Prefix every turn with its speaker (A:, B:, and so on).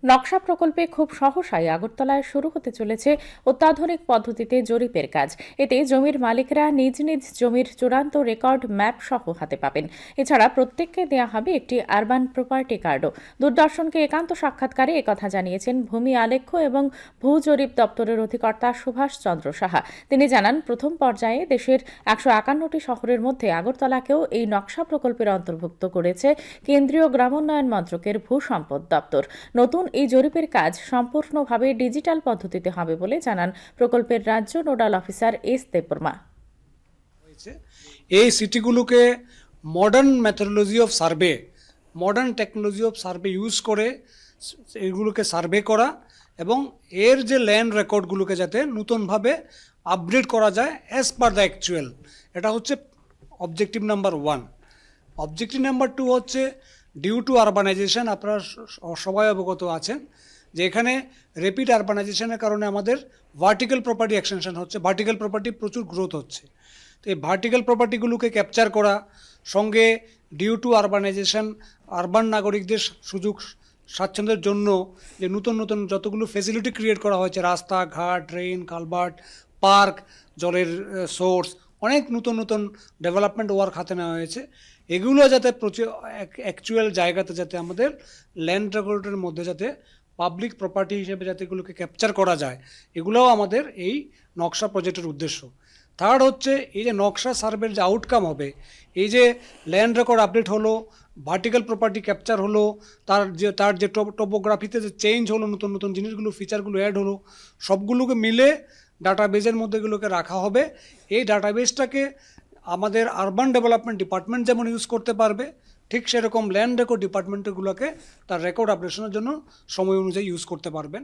A: নকশা প্রকল্পে খুব সহসাই আগরতলায় শুরু হতে চলেছে অত্যাধুনিক পদ্ধতিতে জরিপের কাজ। এতে জমির মালিকরা নিজ নিজ জমির চূড়ান্ত রেকর্ড ম্যাপ সহ হাতে পাবেন। এছাড়া প্রত্যেককে দেওয়া হবে একটি আরবান প্রপার্টি কার্ডও। দূরদর্শনকে একান্ত সাক্ষাৎকারে একথা জানিয়েছেন ভূমি আলেখ্য এবং ভূ জরিপ দপ্তরের অধিকর্তা সুভাষ চন্দ্র সাহা। তিনি জানান, প্রথম পর্যায়ে দেশের ১৫১টি শহরের মধ্যে আগরতলাকেও এই নকশা প্রকল্পের অন্তর্ভুক্ত করেছে কেন্দ্রীয় গ্রামোন্নয়ন মন্ত্রকের ভূ সম্পদ দপ্তর। নতুন এই জরিপের কাজ সম্পূর্ণভাবে ডিজিটাল পদ্ধতিতে হবে বলে জানান প্রকল্পের রাজ্য নোডাল অফিসার এস দেববর্মা।
B: এই সিটিগুলোকে modern methodology of survey, modern technology of survey use করে এগুলোকে সার্ভে করা এবং এর যে ল্যান্ড রেকর্ডগুলোকে যাতে নতুনভাবে আপগ্রেড করা যায় অ্যাজ পার দ্য অ্যাকচুয়াল। এটা হচ্ছে অবজেক্টিভ নাম্বার 1। অবজেক্টিভ নাম্বার 2 হচ্ছে ডিউ টু আরবানাইজেশন। আপনারা সবাই অবগত আছেন যে এখানে র্যাপিড আরবানাইজেশনের কারণে আমাদের ভার্টিক্যাল প্রপার্টি এক্সটেনশন হচ্ছে, ভার্টিক্যাল প্রপার্টি প্রচুর গ্রোথ হচ্ছে। তো এই ভার্টিক্যাল প্রপার্টিগুলোকে ক্যাপচার করা, সঙ্গে ডিউ টু আরবানাইজেশন আরবান নাগরিকদের সুযোগ স্বাচ্ছন্দ্যের জন্য যে নতুন নতুন যতগুলো ফেসিলিটি ক্রিয়েট করা হয়েছে, রাস্তাঘাট, ড্রেন, কালভার্ট, পার্ক, জলের সোর্স, অনেক নতুন নতুন ডেভেলপমেন্ট ওয়ার্ক হাতে নেওয়া হয়েছে। এগুলো যাতে অ্যাকচুয়াল জায়গাতে যাতে আমাদের ল্যান্ড রেকর্ডের মধ্যে যাতে পাবলিক প্রপার্টি হিসেবে যাতে এগুলোকে ক্যাপচার করা যায়, এগুলোও আমাদের এই নকশা প্রজেক্টের উদ্দেশ্য। থার্ড হচ্ছে এই যে নকশা সার্ভের যে আউটকাম হবে, এই যে ল্যান্ড রেকর্ড আপডেট হলো, ভার্টিক্যাল প্রপার্টি ক্যাপচার হলো, তার যে টোপোগ্রাফিতে যে চেঞ্জ হলো, নতুন নতুন জিনিসগুলো ফিচারগুলো অ্যাড হলো, সবগুলোকে মিলে ডাটাবেজের মধ্যে এগুলোকে রাখা হবে। এই ডাটাবেসটাকে আমাদের আরবান ডেভেলপমেন্ট ডিপার্টমেন্ট যেমন ইউজ করতে পারবে, ঠিক সেরকম ল্যান্ড রেকর্ড ডিপার্টমেন্টগুলোকে তার রেকর্ড আপডেশনের জন্য সময় অনুযায়ী ইউজ করতে পারবেন।